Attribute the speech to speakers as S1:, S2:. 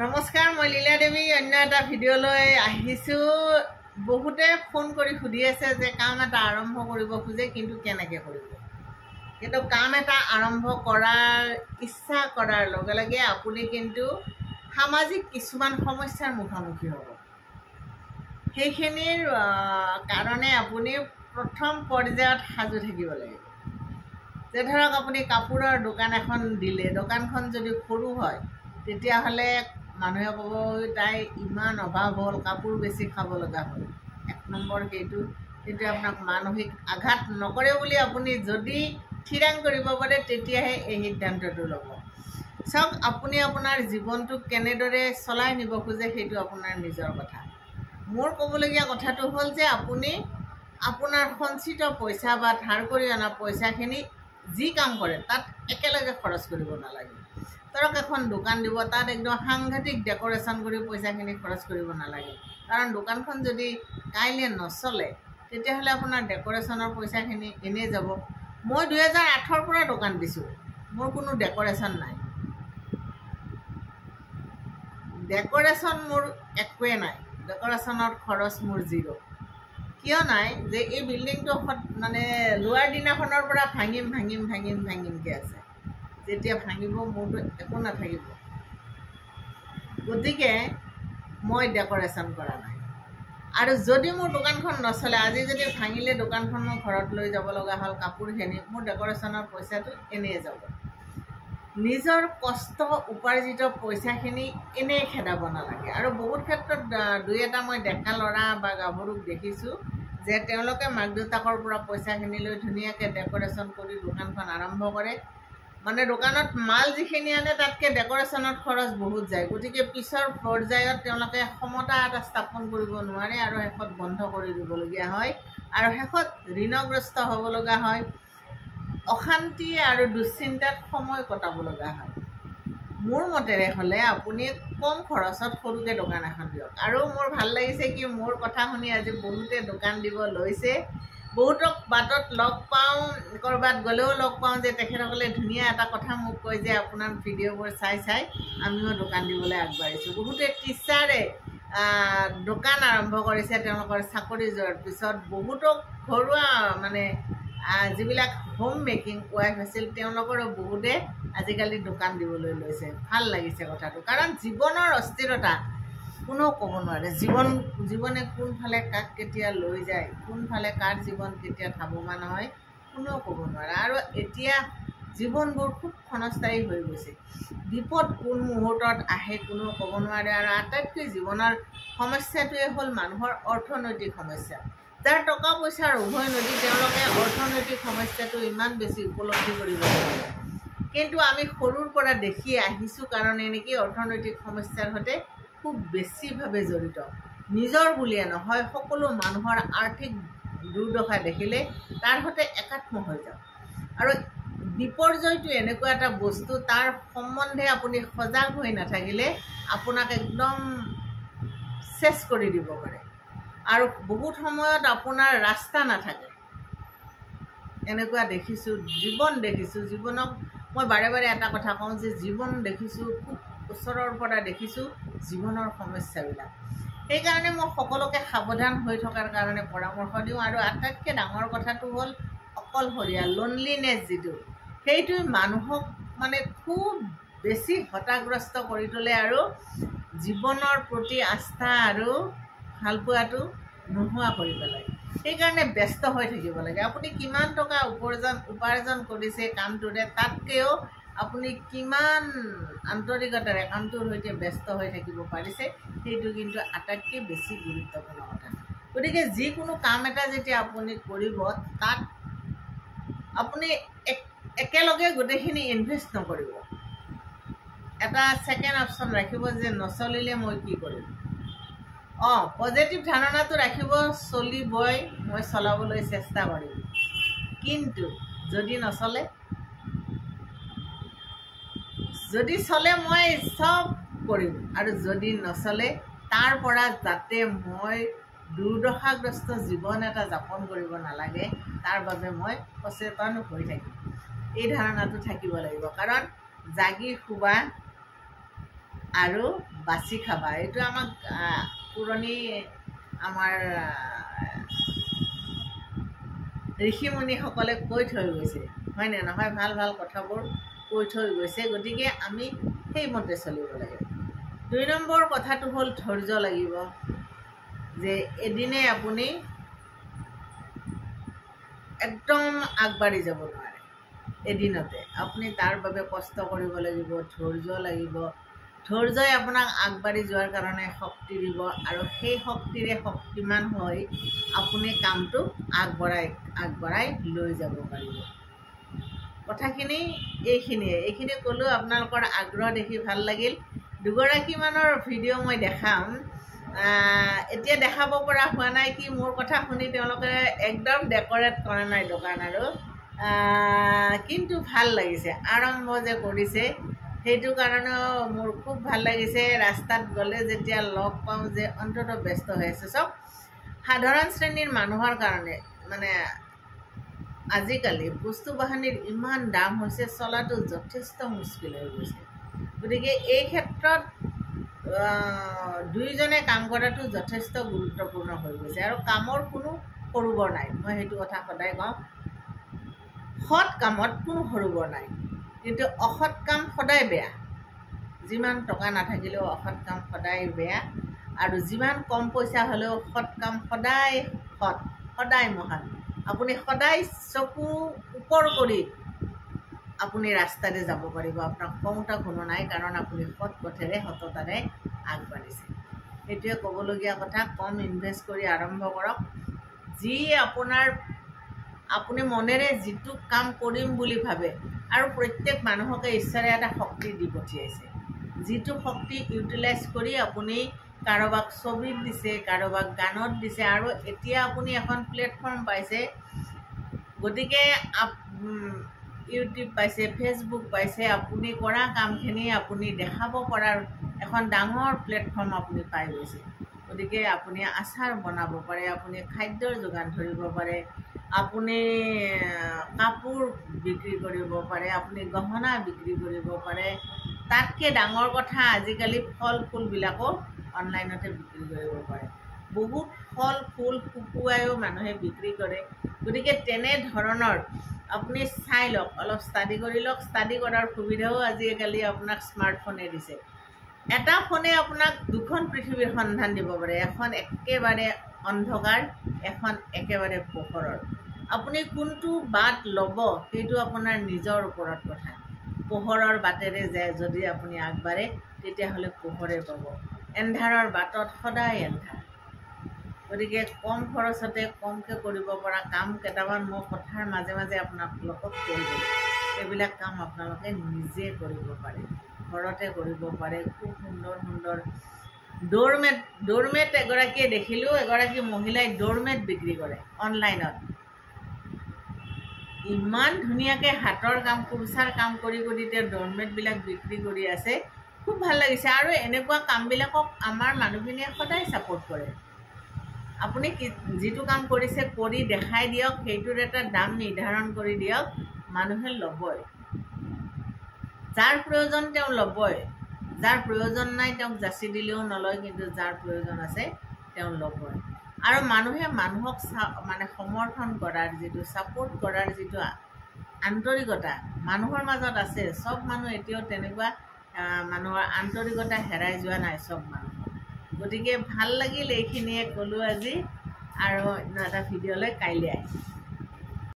S1: নমস্কাৰ, মই লীলা দেৱী অন্য এটা ভিডিঅ'লৈ আহিছোঁ। বহুতে ফোন কৰি সুধি আছে যে কাম এটা আৰম্ভ কৰিব খোজে, কিন্তু কেনেকৈ কৰিব। কিন্তু কাম এটা আৰম্ভ কৰাৰ ইচ্ছা কৰাৰ লগে লগে আপুনি কিন্তু সামাজিক কিছুমান সমস্যাৰ মুখামুখি হ'ব। সেইখিনিৰ কাৰণে আপুনি প্ৰথম পৰ্যায়ত সাজু থাকিব লাগিব। যে ধৰক আপুনি কাপোৰৰ দোকান এখন দিলে, দোকানখন যদি সৰু হয় তেতিয়াহ'লে মানুহে ক'ব তাই ইমান অভাৱ হ'ল, কাপোৰ বেছি খাব লগা হ'ল। এক নম্বৰ সেইটো আপোনাক মানসিক আঘাত নকৰে বুলি আপুনি যদি থিৰাং কৰিব পাৰে তেতিয়াহে এই সিদ্ধান্তটো ল'ব। চাওক, আপুনি আপোনাৰ জীৱনটোক কেনেদৰে চলাই নিব খোজে সেইটো আপোনাৰ নিজৰ কথা। মোৰ ক'বলগীয়া কথাটো হ'ল যে আপুনি আপোনাৰ সঞ্চিত পইচা বা ধাৰ কৰি অনা পইচাখিনি যি কাম কৰে তাত একেলগে খৰচ কৰিব নালাগে। ধৰক এখন দোকান দিব, তাত একদম সাংঘাতিক ডেক'ৰেশ্যন কৰি পইচাখিনি খৰচ কৰিব নালাগে। কাৰণ দোকানখন যদি কাইলৈ নচলে তেতিয়াহ'লে আপোনাৰ ডেক'ৰেশ্যনৰ পইচাখিনি এনেই যাব। মই 2008ৰ পৰা দোকান দিছোঁ, মোৰ কোনো ডেক'ৰেশ্যন নাই। ডেক'ৰেশ্যন মোৰ একোৱে নাই, ডেক'ৰেশ্যনৰ খৰচ মোৰ জিৰ'। কিয় নাই যে এই বিল্ডিংটো মানে লোৱাৰ দিনাখনৰ পৰা ভাঙিমকৈ আছে। যেতিয়া ভাঙিব মোৰতো একো নাথাকিব। গতিকে মই ডেক'ৰেশ্যন কৰা নাই। আৰু যদি মোৰ দোকানখন নচলে, আজি যদি ভাঙিলে দোকানখন মই ঘৰত লৈ যাব লগা হ'ল, কাপোৰখিনি, মোৰ ডেক'ৰেশ্যনৰ পইচাটো এনেই যাব। নিজৰ কষ্ট উপাৰ্জিত পইচাখিনি এনেই খেদাব নালাগে। আৰু বহুত ক্ষেত্ৰত দুই এটা মই ডেকা ল'ৰা বা গাভৰুক দেখিছোঁ যে তেওঁলোকে মাক দেউতাকৰ পৰা পইচাখিনি লৈ ধুনীয়াকৈ ডেক'ৰেশ্যন কৰি দোকানখন আৰম্ভ কৰে। মানে দোকানত মাল যিখিনি আনে তাতকৈ ডেক'ৰেশ্যনত খৰচ বহুত যায়। গতিকে পিছৰ পৰ্যায়ত তেওঁলোকে সমতা এটা স্থাপন কৰিব নোৱাৰে আৰু শেষত বন্ধ কৰি দিবলগীয়া হয়। আৰু শেষত ঋণগ্ৰস্ত হ'ব লগা হয়, অশান্তি আৰু দুশ্চিন্তাত সময় কটাব লগা হয়। মোৰ মতেৰে হ'লে আপুনি কম খৰচত সৰুকৈ দোকান এখন দিয়ক। আৰু মোৰ ভাল লাগিছে কি, মোৰ কথা শুনি আজি বহুতে দোকান দিব লৈছে। বহুতক বাটত লগ পাওঁ, ক'ৰবাত গ'লেও লগ পাওঁ যে তেখেতসকলে ধুনীয়া এটা কথা মোক কয় যে আপোনাৰ ভিডিঅ'বোৰ চাই আমিও দোকান দিবলৈ আগবাঢ়িছোঁ। বহুতে টিচাৰে দোকান আৰম্ভ কৰিছে তেওঁলোকৰ চাকৰি যোৱাৰ পিছত। বহুতক ঘৰুৱা মানে যিবিলাক হোম মেকিং ৱাইফ আছিল তেওঁলোকৰো বহুতে আজিকালি দোকান দিবলৈ লৈছে। ভাল লাগিছে কথাটো, কাৰণ জীৱনৰ অস্থিৰতা কোনেও ক'ব নোৱাৰে। জীৱনে কোনফালে কাক কেতিয়া লৈ যায়, কোনফালে কাৰ জীৱন কেতিয়া ধাৱমান হয়, কোনেও ক'ব নোৱাৰে। আৰু এতিয়া জীৱনবোৰ খুব ক্ষণস্থায়ী হৈ গৈছে। বিপদ কোন মুহূৰ্তত আহে কোনেও ক'ব নোৱাৰে। আৰু আটাইতকৈ জীৱনৰ সমস্যাটোৱে হ'ল মানুহৰ অৰ্থনৈতিক সমস্যা। যাৰ টকা পইচাৰ উভৈনদী তেওঁলোকে অৰ্থনৈতিক সমস্যাটো ইমান বেছি উপলব্ধি কৰিব নোৱাৰে। কিন্তু আমি সৰুৰ পৰা দেখি আহিছোঁ কাৰণে নেকি অৰ্থনৈতিক সমস্যাৰ সৈতে খুব বেছিভাৱে জড়িত। নিজৰ বুলিয়ে নহয়, সকলো মানুহৰ আৰ্থিক দুৰ্দশা দেখিলে তাৰ সৈতে একাত্ম হৈ যাওঁ। আৰু বিপৰ্যয়টো এনেকুৱা এটা বস্তু, তাৰ সম্বন্ধে আপুনি সজাগ হৈ নাথাকিলে আপোনাক একদম চেছ কৰি দিব পাৰে। আৰু বহুত সময়ত আপোনাৰ ৰাস্তা নাথাকে। এনেকুৱা দেখিছোঁ, জীৱন দেখিছোঁ। জীৱনক মই বাৰে বাৰে এটা কথা কওঁ যে জীৱন দেখিছোঁ, খুব ওচৰৰ পৰা দেখিছোঁ জীৱনৰ সমস্যাবিলাক। সেইকাৰণে মই সকলোকে সাৱধান হৈ থকাৰ কাৰণে পৰামৰ্শ দিওঁ। আৰু আটাইতকৈ ডাঙৰ কথাটো হ'ল অকলশৰীয়া, লোনলিনেছ যিটো, সেইটোৱে মানুহক মানে খুব বেছি হতাগ্ৰস্ত কৰি তোলে আৰু জীৱনৰ প্ৰতি আস্থা আৰু ভালপোৱাটো নোহোৱা কৰি পেলায়। সেইকাৰণে ব্যস্ত হৈ থাকিব লাগে। আপুনি কিমান টকা উপাৰ্জন কৰিছে কামটোৰে, তাতকৈও আপুনি কিমান আন্তৰিকতাৰে কামটোৰ সৈতে ব্যস্ত হৈ থাকিব পাৰিছে, সেইটো কিন্তু আটাইতকৈ বেছি গুৰুত্বপূৰ্ণ কথা। গতিকে যিকোনো কাম এটা যেতিয়া আপুনি কৰিব, তাত আপুনি একেলগে গোটেইখিনি ইনভেষ্ট নকৰিব। এটা ছেকেণ্ড অপশ্যন ৰাখিব যে নচলিলে মই কি কৰিম। পজিটিভ ধাৰণাটো ৰাখিব, চলিবই, মই চলাবলৈ চেষ্টা কৰিম। কিন্তু যদি নচলে, যদি চলে মই চব কৰিম। আৰু যদি নচলে, তাৰ পৰা যাতে মই দুৰ্দশাগ্ৰস্ত জীৱন এটা যাপন কৰিব নালাগে, তাৰ বাবে মই সচেতন হৈ থাকিম। এই ধাৰণাটো থাকিব লাগিব। কাৰণ জাগি শুবা আৰু বাছি খাবা। এইটো আমাক পুৰণি আমাৰ ঋষিমুনিসকলে কৈ থৈ গৈছে, হয়নে নহয়? ভাল ভাল কথাবোৰ কৈ থৈ গৈছে, গতিকে আমি সেইমতে চলিব লাগে। 2 নম্বৰ কথাটো হ'ল ধৈৰ্য লাগিব, যে এদিনে আপুনি একদম আগবাঢ়ি যাব নোৱাৰে এদিনতে। আপুনি তাৰ বাবে কষ্ট কৰিব লাগিব, ধৈৰ্য লাগিব। ধৈৰ্যই আপোনাক আগবাঢ়ি যোৱাৰ কাৰণে শক্তি দিব, আৰু সেই শক্তিৰে শক্তিমান হৈ আপুনি কামটো আগবঢ়াই লৈ যাব পাৰিব। কথাখিনি এইখিনি ক'লোঁ। আপোনালোকৰ আগ্ৰহ দেখি ভাল লাগিল। 2গৰাকীমানৰ ভিডিঅ' মই দেখাম। এতিয়া দেখাব পৰা হোৱা নাই কি মোৰ কথা শুনি তেওঁলোকে একদম ডেকৰেট কৰা নাই দোকান, আৰু কিন্তু ভাল লাগিছে। আৰম্ভ যে কৰিছে সেইটো কাৰণেও মোৰ খুব ভাল লাগিছে। ৰাস্তাত গ'লে যেতিয়া লগ পাওঁ যে অন্ততঃ ব্যস্ত হৈ আছে। চব সাধাৰণ শ্ৰেণীৰ মানুহৰ কাৰণে মানে আজিকালি বস্তু বাহানিৰ ইমান দাম হৈছে, চলাটো যথেষ্ট মুস্কিল হৈ গৈছে। গতিকে এই ক্ষেত্ৰত দুয়োজনে কাম কৰাটো যথেষ্ট গুৰুত্বপূৰ্ণ হৈ গৈছে, আৰু কামৰ কোনো সৰু বৰ নাই। মই সেইটো কথা সদায় কওঁ, সৎ কামত কোনো সৰু বৰ নাই, কিন্তু অসৎ কাম সদায় বেয়া। যিমান টকা নাথাকিলেও অসৎ কাম সদায় বেয়া, আৰু যিমান কম পইচা হ'লেও সৎ কাম সদায় সৎ, সদায় মহান। আপুনি সদায় চকু ওপৰ কৰি আপুনি ৰাস্তাৰে যাব পাৰিব, আপোনাক খংটা কোনো নাই, কাৰণ আপুনি সৎ পথেৰে সততাৰে আগবাঢ়িছে। সেইটোৱে ক'বলগীয়া কথা। কম ইনভেষ্ট কৰি আৰম্ভ কৰক। যি আপুনি মনেৰে যিটো কাম কৰিম বুলি ভাবে, আৰু প্ৰত্যেক মানুহকে ঈশ্বৰে এটা শক্তি দি পঠিয়াইছে, যিটো শক্তি ইউটিলাইজ কৰি আপুনি কাৰোবাক ছবিত দিছে, কাৰোবাক গানত দিছে, আৰু এতিয়া আপুনি এখন প্লেটফৰ্ম পাইছে। গতিকে ইউটিউব পাইছে, ফেচবুক পাইছে, আপুনি কৰা কামখিনি আপুনি দেখাব পৰাৰ এখন ডাঙৰ প্লেটফৰ্ম আপুনি পাই গৈছে। গতিকে আপুনি আচাৰ বনাব পাৰে, আপুনি খাদ্যৰ যোগান ধৰিব পাৰে, আপুনি কাপোৰ বিক্ৰী কৰিব পাৰে, আপুনি গহনা বিক্ৰী কৰিব পাৰে। তাতকৈ ডাঙৰ কথা, আজিকালি ফল ফুলবিলাকো অনলাইনতে বিক্ৰী কৰিব পাৰে। বহুত ফল ফুল শুকুৱাইও মানুহে বিক্ৰী কৰে। গতিকে তেনেধৰণৰ আপুনি চাই লওক, অলপ ষ্টাডি কৰি লওক। ষ্টাডি কৰাৰ সুবিধাও আজিকালি আপোনাক স্মাৰ্টফোনে দিছে। এটা ফোনে আপোনাক 2খন পৃথিৱীৰ সন্ধান দিব পাৰে, এখন একেবাৰে অন্ধকাৰ, এখন একেবাৰে পোহৰৰ। আপুনি কোনটো বাট ল'ব সেইটো আপোনাৰ নিজৰ ওপৰত কথা। পোহৰৰ বাটেৰে যদি আপুনি আগবাঢ়ে তেতিয়াহ'লে পোহৰে পাব। এন্ধাৰৰ বাটত সদায় এন্ধাৰ। গতিকে কম খৰচতে কমকৈ কৰিব পৰা কাম কেইটামান মই কথাৰ মাজে মাজে আপোনালোকক কৈ দিম। এইবিলাক কাম আপোনালোকে নিজে কৰিব পাৰে, ঘৰতে কৰিব পাৰে। খুব সুন্দৰ সুন্দৰ ডোৰমেট এগৰাকীয়ে দেখিলোঁ, এগৰাকী মহিলাই ডোৰমেট বিক্ৰী কৰে অনলাইনত। ইমান ধুনীয়াকৈ হাতৰ কাম, কুৰ্চাৰ কাম কৰি তেওঁ ডোৰমেটবিলাক বিক্ৰী কৰি আছে। খুব ভাল লাগিছে, আৰু এনেকুৱা কামবিলাকক আমাৰ মানুহখিনিয়ে সদায় ছাপোৰ্ট কৰে। আপুনি যিটো কাম কৰিছে কৰি দেখাই দিয়ক, সেইটোৰ এটা দাম নিৰ্ধাৰণ কৰি দিয়ক, মানুহে ল'বই। যাৰ প্ৰয়োজন তেওঁ ল'বই, যাৰ প্ৰয়োজন নাই তেওঁক যাচি দিলেও নলয়, কিন্তু যাৰ প্ৰয়োজন আছে তেওঁ ল'বই। আৰু মানুহে মানুহক মানে সমৰ্থন কৰাৰ যিটো, ছাপোৰ্ট কৰাৰ যিটো আন্তৰিকতা মানুহৰ মাজত আছে। চব মানুহ এতিয়াও তেনেকুৱা মানুহৰ আন্তৰিকতা হেৰাই যোৱা নাই চব মানুহৰ। গতিকে ভাল লাগিল, এইখিনিয়ে ক'লোঁ আজি, আৰু এটা ভিডিঅ'লৈ কাইলৈ আহিম।